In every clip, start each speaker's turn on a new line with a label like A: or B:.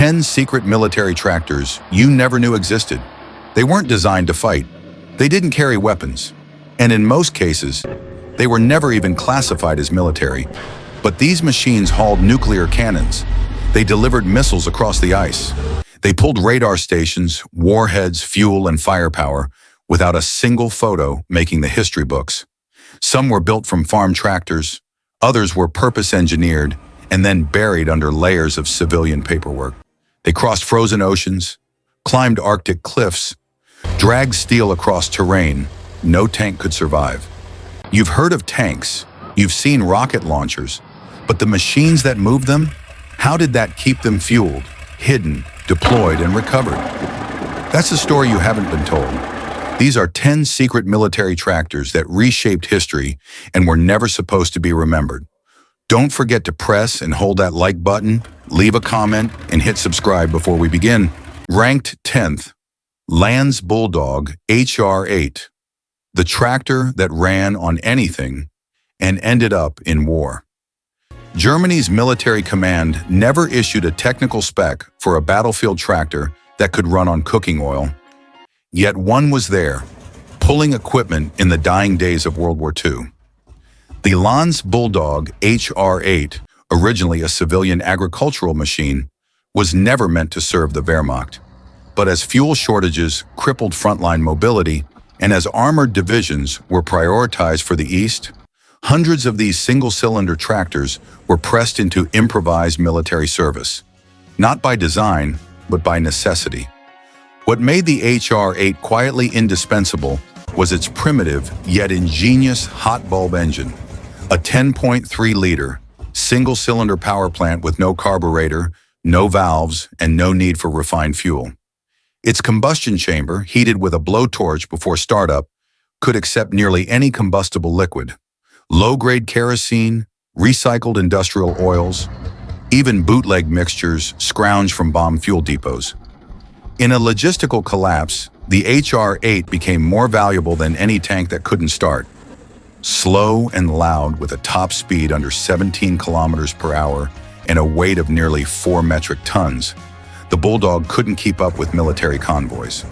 A: 10 secret military tractors you never knew existed. They weren't designed to fight. They didn't carry weapons. And in most cases, they were never even classified as military. But these machines hauled nuclear cannons. They delivered missiles across the ice. They pulled radar stations, warheads, fuel, and firepower without a single photo making the history books. Some were built from farm tractors, others were purpose-engineered and then buried under layers of civilian paperwork. They crossed frozen oceans, climbed Arctic cliffs, dragged steel across terrain no tank could survive. You've heard of tanks, you've seen rocket launchers, but the machines that moved them, how did that keep them fueled, hidden, deployed, and recovered? That's a story you haven't been told. These are 10 secret military tractors that reshaped history and were never supposed to be remembered. Don't forget to press and hold that like button, leave a comment, and hit subscribe before we begin. Ranked 10th, Lanz Bulldog HR8, the tractor that ran on anything and ended up in war. Germany's military command never issued a technical spec for a battlefield tractor that could run on cooking oil. Yet one was there, pulling equipment in the dying days of World War II. The Lanz Bulldog HR8, originally a civilian agricultural machine, was never meant to serve the Wehrmacht. But as fuel shortages crippled frontline mobility, and as armored divisions were prioritized for the East, hundreds of these single-cylinder tractors were pressed into improvised military service, not by design, but by necessity. What made the HR8 quietly indispensable was its primitive yet ingenious hot bulb engine, a 10.3-liter, single-cylinder power plant with no carburetor, no valves, and no need for refined fuel. Its combustion chamber, heated with a blowtorch before startup, could accept nearly any combustible liquid. Low-grade kerosene, recycled industrial oils, even bootleg mixtures scrounged from bomb fuel depots. In a logistical collapse, the HR8 became more valuable than any tank that couldn't start. Slow and loud with a top speed under 17 kilometers per hour and a weight of nearly 4 metric tons, the Bulldog couldn't keep up with military convoys.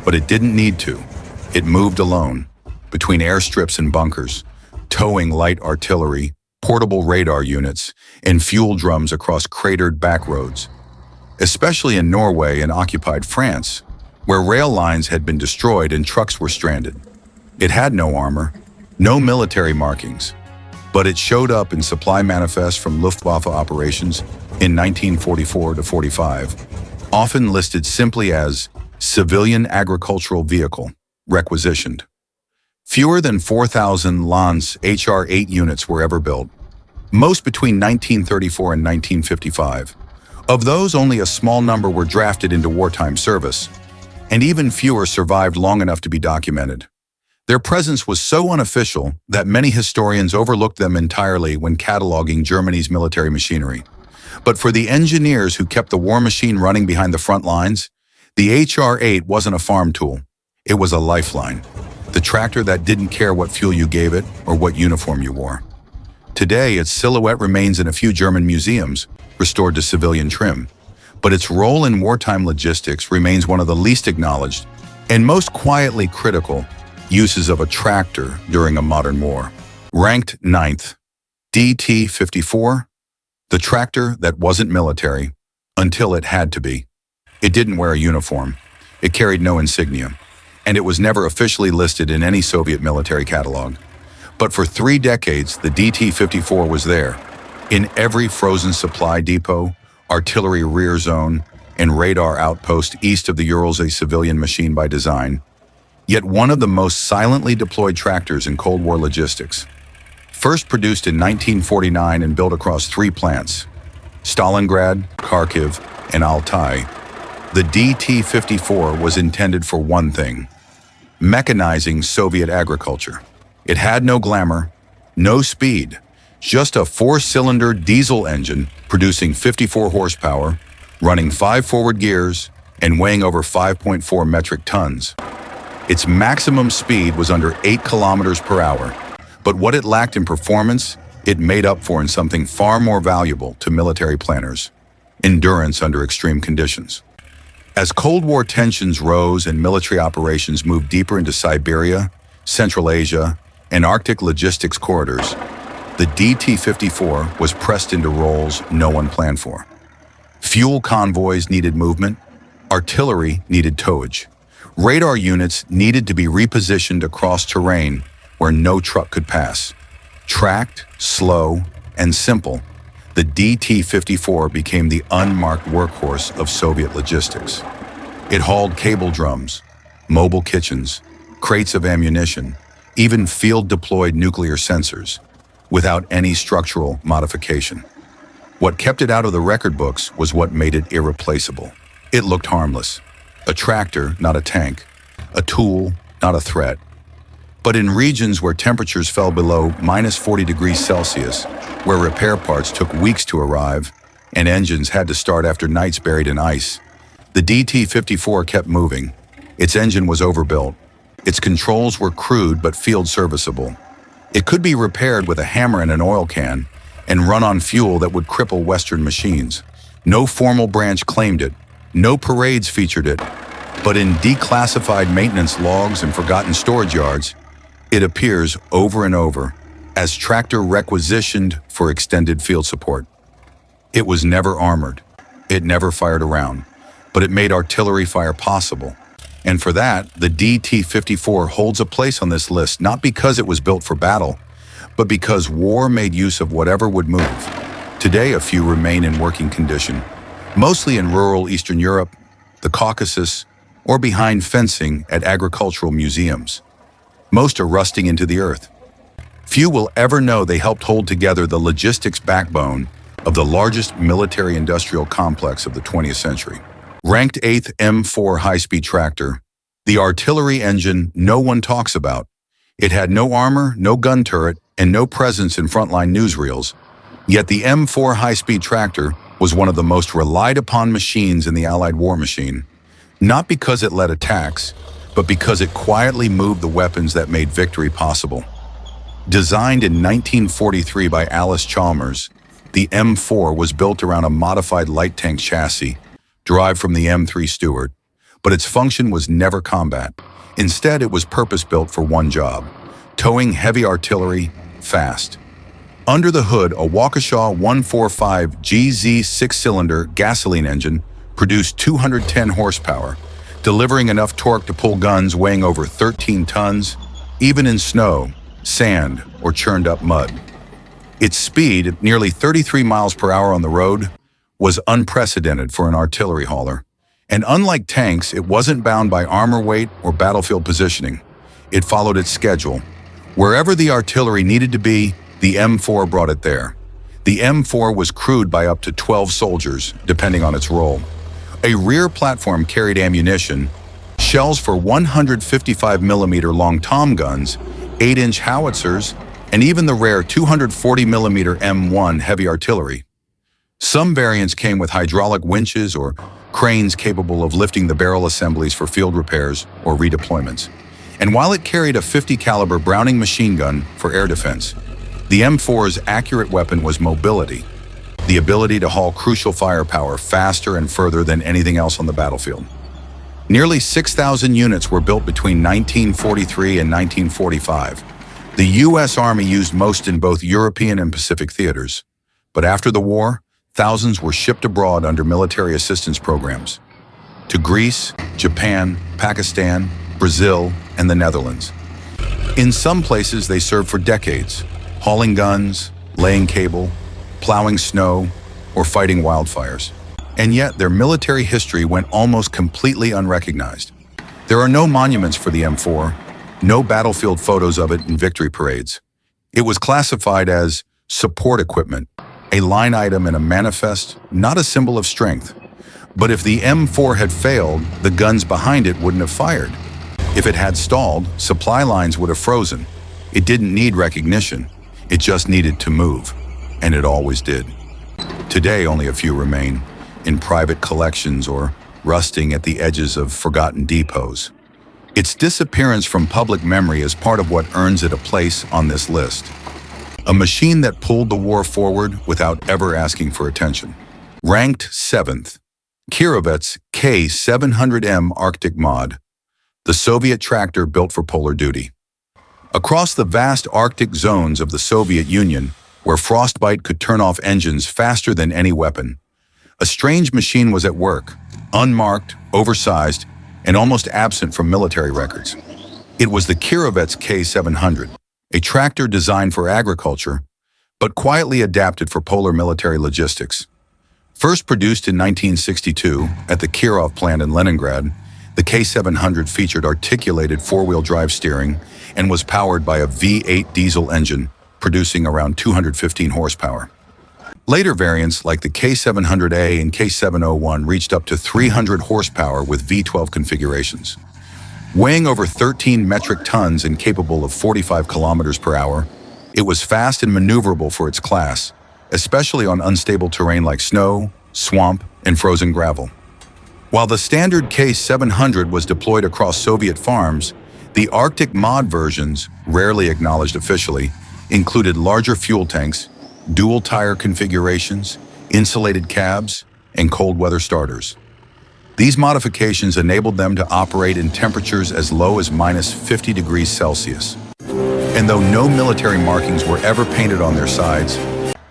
A: But it didn't need to. It moved alone, between airstrips and bunkers, towing light artillery, portable radar units, and fuel drums across cratered back roads. Especially in Norway and occupied France, where rail lines had been destroyed and trucks were stranded. It had no armor, no military markings, but it showed up in supply manifests from Luftwaffe operations in 1944 to 45, often listed simply as civilian agricultural vehicle, requisitioned. Fewer than 4,000 Lanz HR8 units were ever built, most between 1934 and 1955. Of those, only a small number were drafted into wartime service, and even fewer survived long enough to be documented. Their presence was so unofficial that many historians overlooked them entirely when cataloging Germany's military machinery. But for the engineers who kept the war machine running behind the front lines, the HR8 wasn't a farm tool. It was a lifeline. The tractor that didn't care what fuel you gave it or what uniform you wore. Today, its silhouette remains in a few German museums, restored to civilian trim. But its role in wartime logistics remains one of the least acknowledged and most quietly critical uses of a tractor during a modern war. Ranked 9th, DT-54, the tractor that wasn't military until it had to be. It didn't wear a uniform, it carried no insignia, and it was never officially listed in any Soviet military catalog. But for 3 decades, the DT-54 was there, in every frozen supply depot, artillery rear zone, and radar outpost east of the Urals, a civilian machine by design, yet one of the most silently deployed tractors in Cold War logistics. First produced in 1949 and built across 3 plants, Stalingrad, Kharkiv, and Altai, the DT-54 was intended for one thing: mechanizing Soviet agriculture. It had no glamour, no speed, just a 4-cylinder diesel engine producing 54 horsepower, running 5 forward gears, and weighing over 5.4 metric tons. Its maximum speed was under 8 kilometers per hour, but what it lacked in performance, it made up for in something far more valuable to military planners: endurance under extreme conditions. As Cold War tensions rose and military operations moved deeper into Siberia, Central Asia, and Arctic logistics corridors, the DT-54 was pressed into roles no one planned for. Fuel convoys needed movement, artillery needed towage. Radar units needed to be repositioned across terrain where no truck could pass. Tracked, slow, and simple, the DT-54 became the unmarked workhorse of Soviet logistics. It hauled cable drums, mobile kitchens, crates of ammunition, even field-deployed nuclear sensors, without any structural modification. What kept it out of the record books was what made it irreplaceable. It looked harmless. A tractor, not a tank. A tool, not a threat. But in regions where temperatures fell below -40°C, where repair parts took weeks to arrive, and engines had to start after nights buried in ice, the DT-54 kept moving. Its engine was overbuilt. Its controls were crude but field serviceable. It could be repaired with a hammer and an oil can, and run on fuel that would cripple Western machines. No formal branch claimed it. No parades featured it. But in declassified maintenance logs and forgotten storage yards, it appears over and over as tractor requisitioned for extended field support. It was never armored. It never fired a round, but it made artillery fire possible. And for that, the DT-54 holds a place on this list, not because it was built for battle, but because war made use of whatever would move. Today, a few remain in working condition, mostly in rural Eastern Europe, the Caucasus, or behind fencing at agricultural museums. Most are rusting into the earth. Few will ever know they helped hold together the logistics backbone of the largest military-industrial complex of the 20th century. Ranked 8th M4 high-speed tractor, the artillery engine no one talks about. It had no armor, no gun turret, and no presence in frontline newsreels. Yet the M4 high-speed tractor was one of the most relied-upon machines in the Allied war machine, not because it led attacks, but because it quietly moved the weapons that made victory possible. Designed in 1943 by Alice Chalmers, the M4 was built around a modified light tank chassis, derived from the M3 Stuart, but its function was never combat. Instead, it was purpose-built for one job: towing heavy artillery fast. Under the hood, a Waukesha 145 GZ six-cylinder gasoline engine produced 210 horsepower, delivering enough torque to pull guns weighing over 13 tons, even in snow, sand, or churned-up mud. Its speed, at nearly 33 miles per hour on the road, was unprecedented for an artillery hauler. And unlike tanks, it wasn't bound by armor weight or battlefield positioning. It followed its schedule. Wherever the artillery needed to be, the M4 brought it there. The M4 was crewed by up to 12 soldiers, depending on its role. A rear platform carried ammunition, shells for 155mm long tom guns, 8-inch howitzers, and even the rare 240mm M1 heavy artillery. Some variants came with hydraulic winches or cranes capable of lifting the barrel assemblies for field repairs or redeployments. And while it carried a .50 caliber Browning machine gun for air defense, the M4's accurate weapon was mobility, the ability to haul crucial firepower faster and further than anything else on the battlefield. Nearly 6,000 units were built between 1943 and 1945. The U.S. Army used most in both European and Pacific theaters. But after the war, thousands were shipped abroad under military assistance programs to Greece, Japan, Pakistan, Brazil, and the Netherlands. In some places, they served for decades, hauling guns, laying cable, plowing snow, or fighting wildfires. And yet, their military history went almost completely unrecognized. There are no monuments for the M4, no battlefield photos of it in victory parades. It was classified as support equipment, a line item in a manifest, not a symbol of strength. But if the M4 had failed, the guns behind it wouldn't have fired. If it had stalled, supply lines would have frozen. It didn't need recognition. It just needed to move. And it always did. Today, only a few remain, in private collections or rusting at the edges of forgotten depots. Its disappearance from public memory is part of what earns it a place on this list. A machine that pulled the war forward without ever asking for attention. Ranked 7th, Kirovets K-700M Arctic Mod, the Soviet tractor built for polar duty. Across the vast Arctic zones of the Soviet Union, where frostbite could turn off engines faster than any weapon, a strange machine was at work, unmarked, oversized, and almost absent from military records. It was the Kirovets K-700, a tractor designed for agriculture, but quietly adapted for polar military logistics. First produced in 1962 at the Kirov plant in Leningrad, the K-700 featured articulated four-wheel drive steering and was powered by a V8 diesel engine, producing around 215 horsepower. Later variants like the K-700A and K-701 reached up to 300 horsepower with V12 configurations. Weighing over 13 metric tons and capable of 45 kilometers per hour, it was fast and maneuverable for its class, especially on unstable terrain like snow, swamp, and frozen gravel. While the standard K-700 was deployed across Soviet farms, the Arctic mod versions, rarely acknowledged officially, included larger fuel tanks, dual tire configurations, insulated cabs, and cold weather starters. These modifications enabled them to operate in temperatures as low as -50 degrees Celsius. And though no military markings were ever painted on their sides,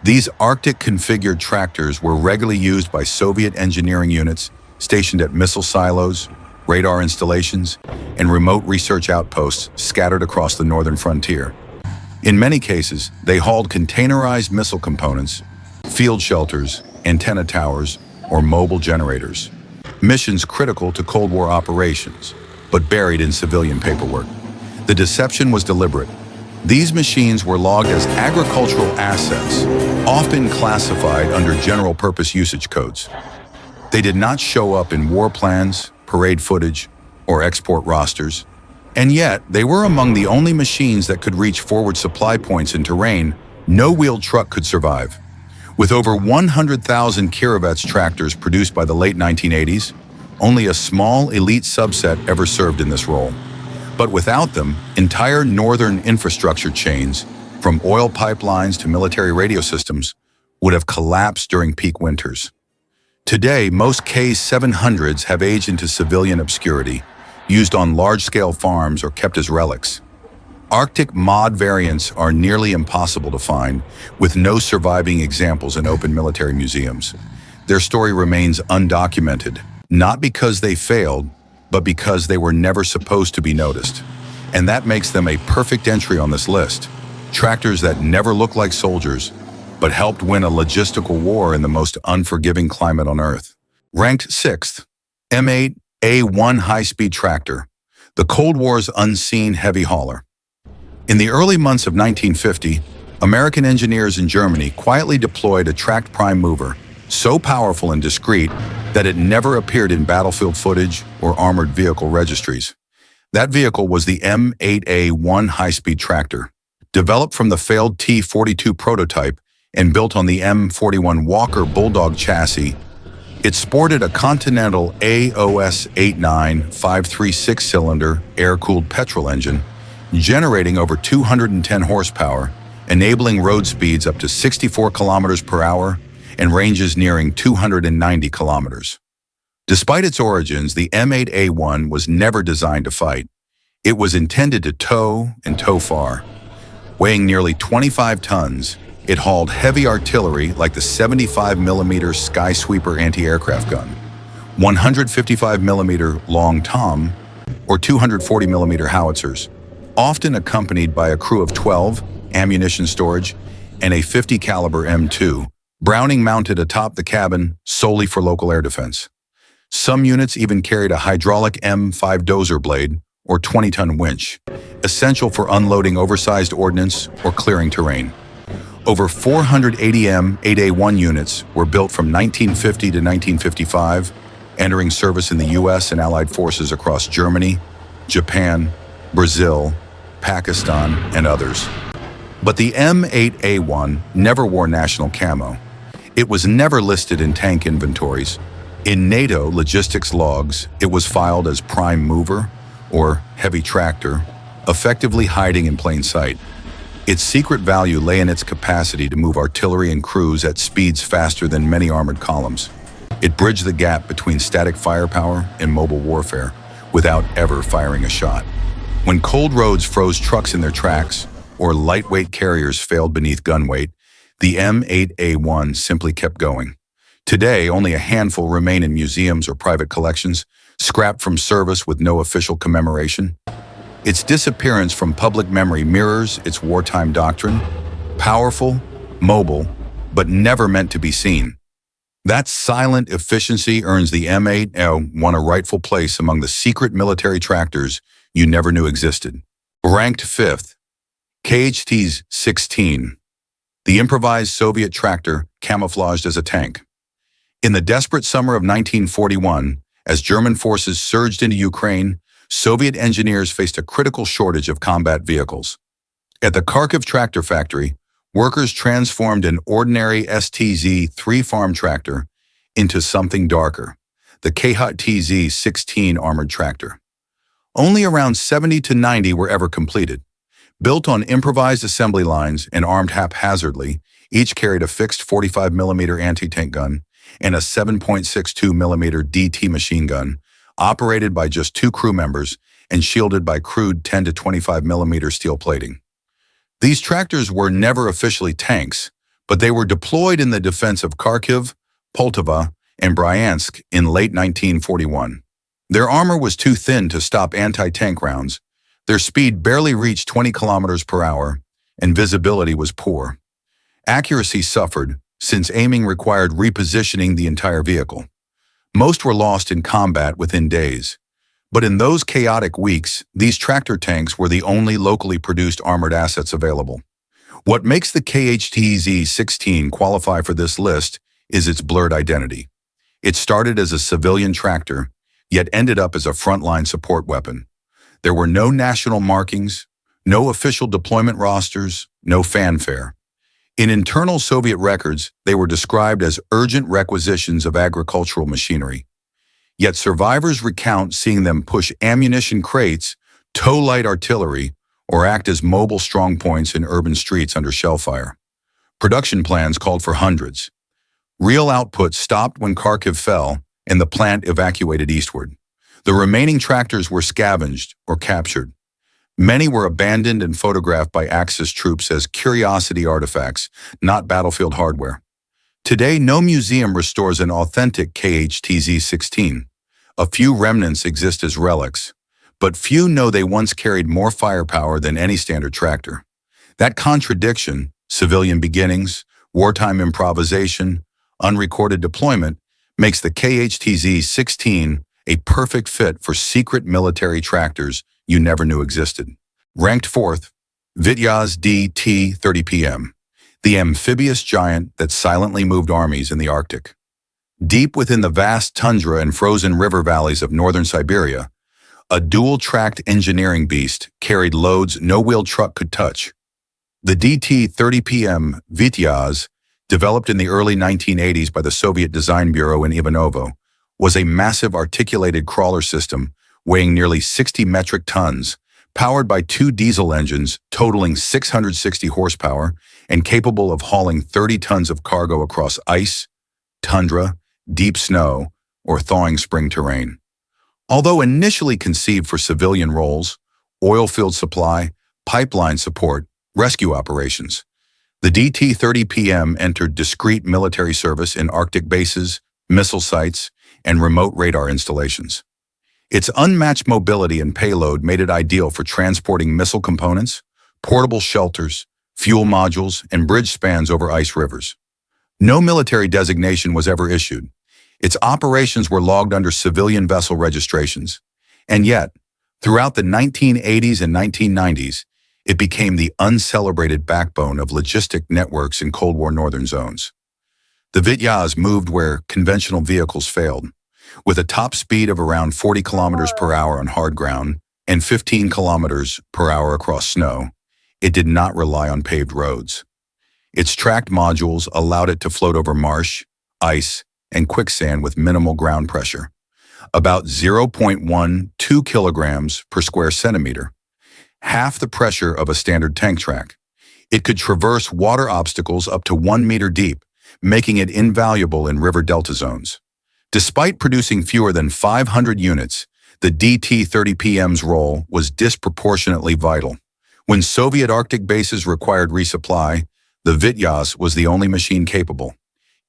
A: these Arctic-configured tractors were regularly used by Soviet engineering units stationed at missile silos, radar installations, and remote research outposts scattered across the northern frontier. In many cases, they hauled containerized missile components, field shelters, antenna towers, or mobile generators. Missions critical to Cold War operations, but buried in civilian paperwork. The deception was deliberate. These machines were logged as agricultural assets, often classified under general-purpose usage codes. They did not show up in war plans, parade footage, or export rosters, and yet they were among the only machines that could reach forward supply points in terrain no wheeled truck could survive. With over 100,000 Kirovets tractors produced by the late 1980s, only a small elite subset ever served in this role. But without them, entire northern infrastructure chains, from oil pipelines to military radio systems, would have collapsed during peak winters. Today, most K-700s have aged into civilian obscurity, used on large-scale farms or kept as relics. Arctic mod variants are nearly impossible to find, with no surviving examples in open military museums. Their story remains undocumented, not because they failed, but because they were never supposed to be noticed. And that makes them a perfect entry on this list. Tractors that never looked like soldiers, but helped win a logistical war in the most unforgiving climate on Earth. Ranked 6th, M8A1 High-Speed Tractor, the Cold War's unseen heavy hauler. In the early months of 1950, American engineers in Germany quietly deployed a tracked prime mover, so powerful and discreet that it never appeared in battlefield footage or armored vehicle registries. That vehicle was the M8A1 high-speed tractor, developed from the failed T-42 prototype and built on the M41 Walker Bulldog chassis. It sported a Continental AOS-89 5.3/6-cylinder air-cooled petrol engine, generating over 210 horsepower, enabling road speeds up to 64 kilometers per hour and ranges nearing 290 kilometers. Despite its origins, the M8A1 was never designed to fight. It was intended to tow and tow far. Weighing nearly 25 tons, it hauled heavy artillery like the 75mm Skysweeper anti-aircraft gun, 155mm Long Tom, or 240mm howitzers, often accompanied by a crew of 12, ammunition storage, and a 50 caliber M2, Browning mounted atop the cabin solely for local air defense. Some units even carried a hydraulic M5 dozer blade or 20-ton winch, essential for unloading oversized ordnance or clearing terrain. Over 480 M8A1 units were built from 1950 to 1955, entering service in the U.S. and Allied forces across Germany, Japan, Brazil, Pakistan, and others. But the M8A1 never wore national camo. It was never listed in tank inventories. In NATO logistics logs, it was filed as prime mover or heavy tractor, effectively hiding in plain sight. Its secret value lay in its capacity to move artillery and crews at speeds faster than many armored columns. It bridged the gap between static firepower and mobile warfare without ever firing a shot. When cold roads froze trucks in their tracks, or lightweight carriers failed beneath gunweight, the M8A1 simply kept going. Today, only a handful remain in museums or private collections, scrapped from service with no official commemoration. Its disappearance from public memory mirrors its wartime doctrine: powerful, mobile, but never meant to be seen. That silent efficiency earns the M8A1 a rightful place among the secret military tractors you never knew existed. Ranked 5th, KHT-16, the improvised Soviet tractor camouflaged as a tank. In the desperate summer of 1941, as German forces surged into Ukraine, Soviet engineers faced a critical shortage of combat vehicles. At the Kharkiv tractor factory, workers transformed an ordinary STZ-3 farm tractor into something darker, the KHT-16 armored tractor. Only around 70 to 90 were ever completed. Built on improvised assembly lines and armed haphazardly, each carried a fixed 45mm anti-tank gun and a 7.62mm DT machine gun, operated by just 2 crew members and shielded by crude 10 to 25mm steel plating. These tractors were never officially tanks, but they were deployed in the defense of Kharkiv, Poltava, and Bryansk in late 1941. Their armor was too thin to stop anti-tank rounds, their speed barely reached 20 kilometers per hour, and visibility was poor. Accuracy suffered, since aiming required repositioning the entire vehicle. Most were lost in combat within days. But in those chaotic weeks, these tractor tanks were the only locally produced armored assets available. What makes the KHT-16 qualify for this list is its blurred identity. It started as a civilian tractor, yet ended up as a frontline support weapon. There were no national markings, no official deployment rosters, no fanfare. In internal Soviet records, they were described as urgent requisitions of agricultural machinery. Yet survivors recount seeing them push ammunition crates, tow light artillery, or act as mobile strongpoints in urban streets under shell fire. Production plans called for hundreds. Real output stopped when Kharkiv fell and the plant evacuated eastward. The remaining tractors were scavenged or captured. Many were abandoned and photographed by Axis troops as curiosity artifacts, not battlefield hardware. Today, no museum restores an authentic KHT-16. A few remnants exist as relics, but few know they once carried more firepower than any standard tractor. That contradiction, civilian beginnings, wartime improvisation, unrecorded deployment, makes the KHT-16 a perfect fit for secret military tractors you never knew existed. Ranked 4th, Vityaz DT-30PM, the amphibious giant that silently moved armies in the Arctic. Deep within the vast tundra and frozen river valleys of northern Siberia, a dual-tracked engineering beast carried loads no wheeled truck could touch. The DT-30PM Vityaz, developed in the early 1980s by the Soviet Design Bureau in Ivanovo, was a massive articulated crawler system weighing nearly 60 metric tons, powered by 2 diesel engines totaling 660 horsepower and capable of hauling 30 tons of cargo across ice, tundra, deep snow, or thawing spring terrain. Although initially conceived for civilian roles, oil field supply, pipeline support, rescue operations, the DT-30PM entered discreet military service in Arctic bases, missile sites, and remote radar installations. Its unmatched mobility and payload made it ideal for transporting missile components, portable shelters, fuel modules, and bridge spans over ice rivers. No military designation was ever issued. Its operations were logged under civilian vessel registrations. And yet, throughout the 1980s and 1990s, it became the uncelebrated backbone of logistic networks in Cold War northern zones. The Vityaz moved where conventional vehicles failed. With a top speed of around 40 kilometers per hour on hard ground and 15 kilometers per hour across snow, it did not rely on paved roads. Its tracked modules allowed it to float over marsh, ice, and quicksand with minimal ground pressure, about 0.12 kilograms per square centimeter, half the pressure of a standard tank track. It could traverse water obstacles up to 1 meter deep, making it invaluable in river delta zones. Despite producing fewer than 500 units, the DT-30PM's role was disproportionately vital. When Soviet Arctic bases required resupply, the Vityaz was the only machine capable.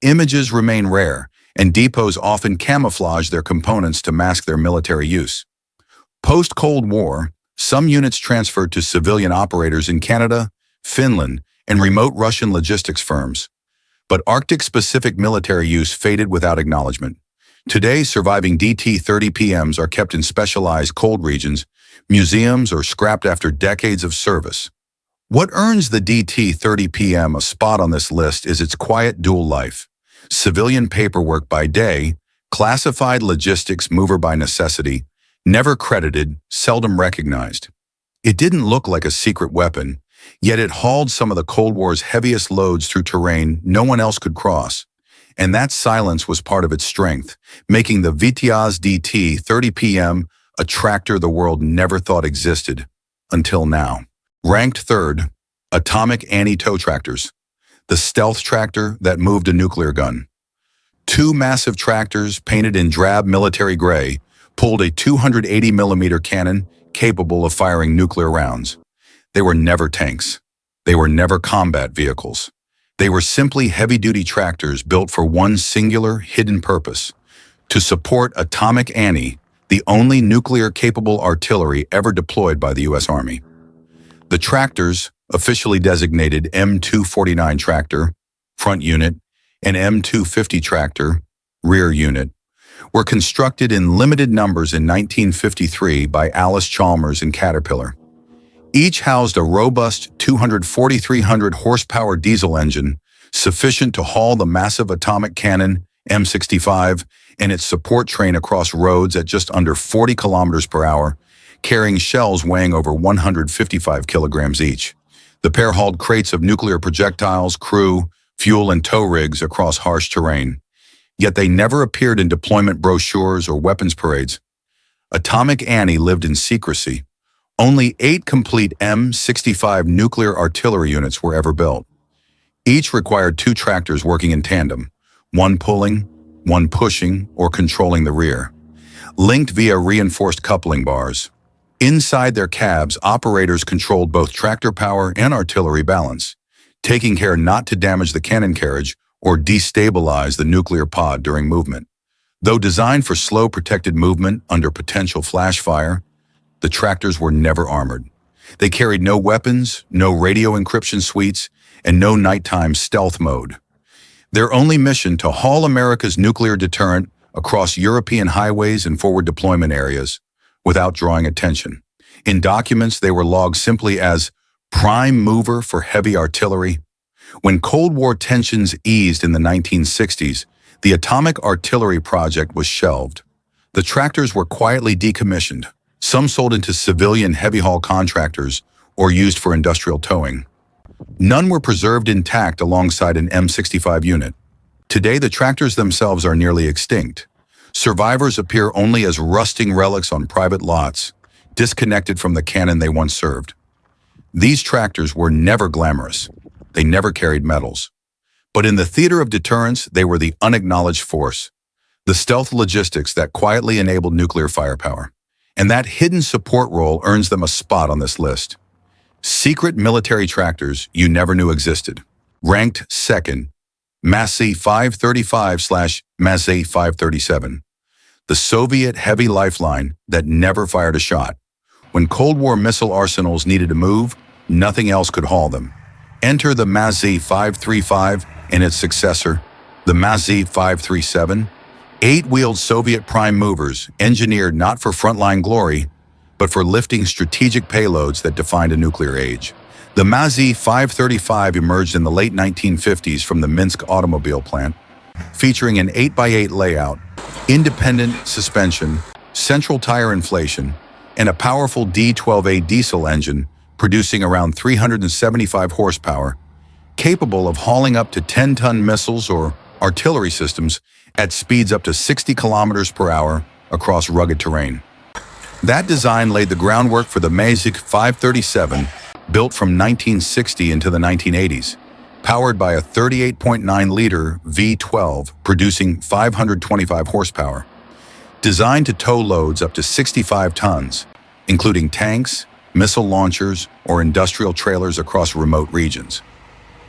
A: Images remain rare, and depots often camouflage their components to mask their military use. Post-Cold War, some units transferred to civilian operators in Canada, Finland, and remote Russian logistics firms. But Arctic-specific military use faded without acknowledgement. Today, surviving DT-30PMs are kept in specialized cold regions, museums, or scrapped after decades of service. What earns the DT-30PM a spot on this list is its quiet dual life. Civilian paperwork by day, classified logistics mover by necessity, never credited, seldom recognized. It didn't look like a secret weapon, yet it hauled some of the Cold War's heaviest loads through terrain no one else could cross. And that silence was part of its strength, making the Vityaz DT-30PM a tractor the world never thought existed, until now. Ranked third, atomic anti-tow tractors, the stealth tractor that moved a nuclear gun. Two massive tractors, painted in drab military gray, pulled a 280mm cannon capable of firing nuclear rounds. They were never tanks. They were never combat vehicles. They were simply heavy-duty tractors built for one singular, hidden purpose: to support atomic anti, the only nuclear-capable artillery ever deployed by the U.S. Army. The tractors, officially designated M249 tractor, front unit, and M250 tractor, rear unit, were constructed in limited numbers in 1953 by Alice Chalmers and Caterpillar. Each housed a robust 2,300 horsepower diesel engine, sufficient to haul the massive atomic cannon M65 and its support train across roads at just under 40 kilometers per hour, carrying shells weighing over 155 kilograms each. The pair hauled crates of nuclear projectiles, crew, fuel, and tow rigs across harsh terrain. Yet they never appeared in deployment brochures or weapons parades. Atomic Annie lived in secrecy. Only 8 complete M65 nuclear artillery units were ever built. Each required 2 tractors working in tandem, one pulling, one pushing or controlling the rear, linked via reinforced coupling bars. Inside their cabs, operators controlled both tractor power and artillery balance, taking care not to damage the cannon carriage or destabilize the nuclear pod during movement. Though designed for slow, protected movement under potential flash fire, the tractors were never armored. They carried no weapons, no radio encryption suites, and no nighttime stealth mode. Their only mission to haul America's nuclear deterrent across European highways and forward deployment areas without drawing attention. In documents, they were logged simply as prime mover for heavy artillery. When Cold War tensions eased in the 1960s, the atomic artillery project was shelved. The tractors were quietly decommissioned, some sold into civilian heavy-haul contractors or used for industrial towing. None were preserved intact alongside an M65 unit. Today, the tractors themselves are nearly extinct. Survivors appear only as rusting relics on private lots, disconnected from the cannon they once served. These tractors were never glamorous. They never carried medals. But in the theater of deterrence, they were the unacknowledged force, the stealth logistics that quietly enabled nuclear firepower. And that hidden support role earns them a spot on this list. Secret military tractors you never knew existed. Ranked second, Massey 535/Massey 537, the Soviet heavy lifeline that never fired a shot. When Cold War missile arsenals needed to move, nothing else could haul them. Enter the Massey 535 and its successor, the Massey 537, 8-wheeled Soviet prime movers engineered not for frontline glory, but for lifting strategic payloads that defined a nuclear age. The Massey 535 emerged in the late 1950s from the Minsk automobile plant, featuring an 8x8 layout, independent suspension, central tire inflation, and a powerful D12A diesel engine producing around 375 horsepower, capable of hauling up to 10-ton missiles or artillery systems at speeds up to 60 kilometers per hour across rugged terrain. That design laid the groundwork for the Massey 537, built from 1960 into the 1980s, powered by a 38.9-liter V12 producing 525 horsepower. Designed to tow loads up to 65 tons, including tanks, missile launchers, or industrial trailers across remote regions.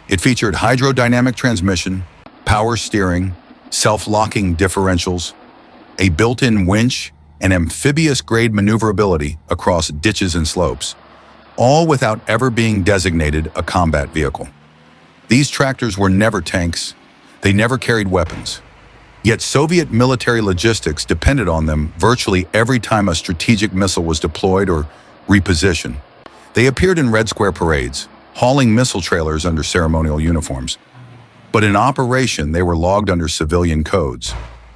A: It featured hydrodynamic transmission, power steering, self-locking differentials, a built-in winch, and amphibious-grade maneuverability across ditches and slopes, all without ever being designated a combat vehicle. These tractors were never tanks. They never carried weapons. Yet Soviet military logistics depended on them virtually every time a strategic missile was deployed or repositioned. They appeared in Red Square parades, hauling missile trailers under ceremonial uniforms. But in operation, they were logged under civilian codes.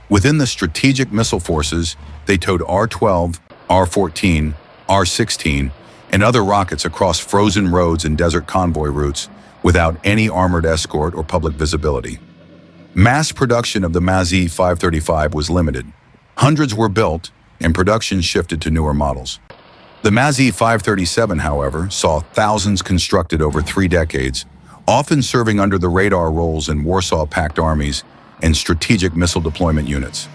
A: Within the strategic missile forces, they towed R-12, R-14, R-16, and other rockets across frozen roads and desert convoy routes without any armored escort or public visibility. Mass production of the MAZ-535 was limited. Hundreds were built, and production shifted to newer models. The MAZ-537, however, saw thousands constructed over 3 decades, often serving under the radar roles in Warsaw Pact armies and strategic missile deployment units.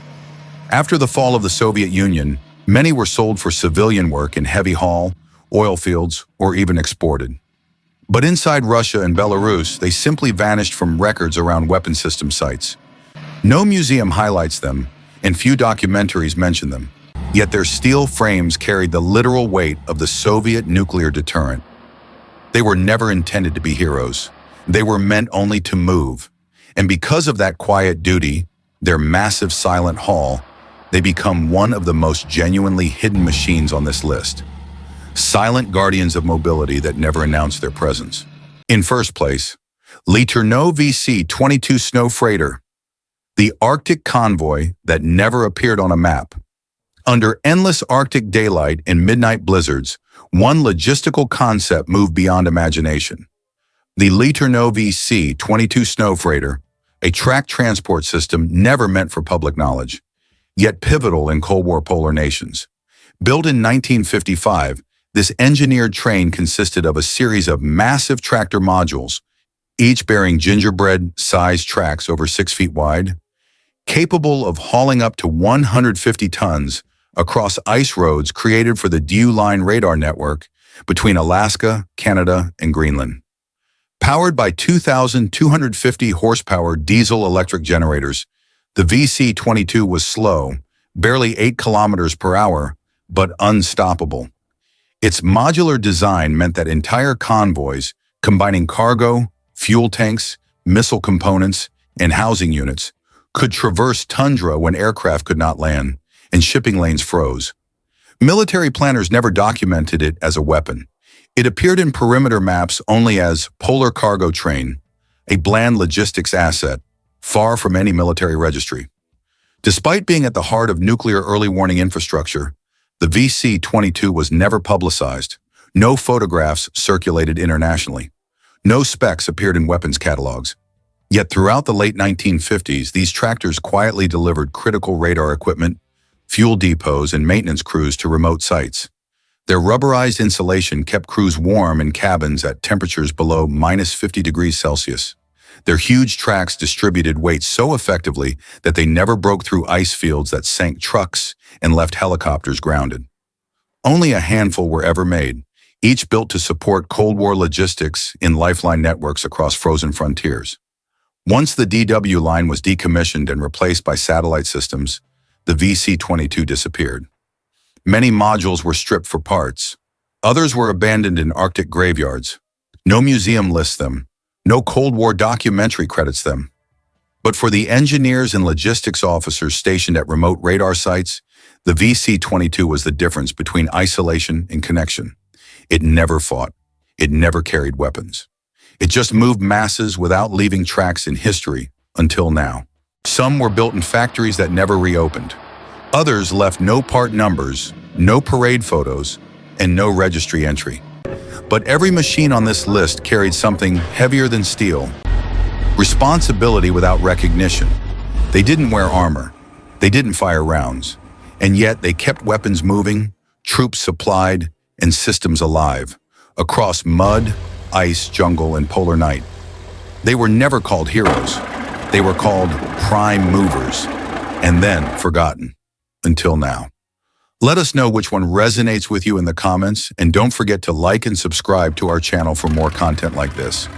A: After the fall of the Soviet Union, many were sold for civilian work in heavy haul, oil fields, or even exported. But inside Russia and Belarus, they simply vanished from records around weapon system sites. No museum highlights them, and few documentaries mention them. Yet their steel frames carried the literal weight of the Soviet nuclear deterrent. They were never intended to be heroes. They were meant only to move. And because of that quiet duty, their massive silent haul, they become one of the most genuinely hidden machines on this list. Silent guardians of mobility that never announced their presence. In first place, LeTourneau VC-22 Sno freighter, the Arctic convoy that never appeared on a map. Under endless Arctic daylight and midnight blizzards, one logistical concept moved beyond imagination. The LeTourneau VC-22 Sno freighter, a tracked transport system never meant for public knowledge, yet pivotal in Cold War polar nations. Built in 1955, this engineered train consisted of a series of massive tractor modules, each bearing gingerbread-sized tracks over 6 feet wide, capable of hauling up to 150 tons across ice roads created for the DU Line radar network between Alaska, Canada, and Greenland. Powered by 2,250 horsepower diesel-electric generators, the VC-22 was slow, barely 8 kilometers per hour, but unstoppable. Its modular design meant that entire convoys, combining cargo, fuel tanks, missile components, and housing units, could traverse tundra when aircraft could not land, and shipping lanes froze. Military planners never documented it as a weapon. It appeared in perimeter maps only as polar cargo train, a bland logistics asset, far from any military registry. Despite being at the heart of nuclear early warning infrastructure, the VC-22 was never publicized. No photographs circulated internationally. No specs appeared in weapons catalogs. Yet throughout the late 1950s, these tractors quietly delivered critical radar equipment, fuel depots, and maintenance crews to remote sites. Their rubberized insulation kept crews warm in cabins at temperatures below -50 degrees Celsius. Their huge tracks distributed weight so effectively that they never broke through ice fields that sank trucks and left helicopters grounded. Only a handful were ever made, each built to support Cold War logistics in lifeline networks across frozen frontiers. Once the DW line was decommissioned and replaced by satellite systems, the VC-22 disappeared. Many modules were stripped for parts. Others were abandoned in Arctic graveyards. No museum lists them. No Cold War documentary credits them. But for the engineers and logistics officers stationed at remote radar sites, the VC-22 was the difference between isolation and connection. It never fought. It never carried weapons. It just moved masses without leaving tracks in history until now. Some were built in factories that never reopened. Others left no part numbers, no parade photos, and no registry entry. But every machine on this list carried something heavier than steel. Responsibility without recognition. They didn't wear armor. They didn't fire rounds. And yet they kept weapons moving, troops supplied, and systems alive, across mud, ice, jungle, and polar night. They were never called heroes. They were called prime movers, and then forgotten, until now. Let us know which one resonates with you in the comments, and don't forget to like and subscribe to our channel for more content like this.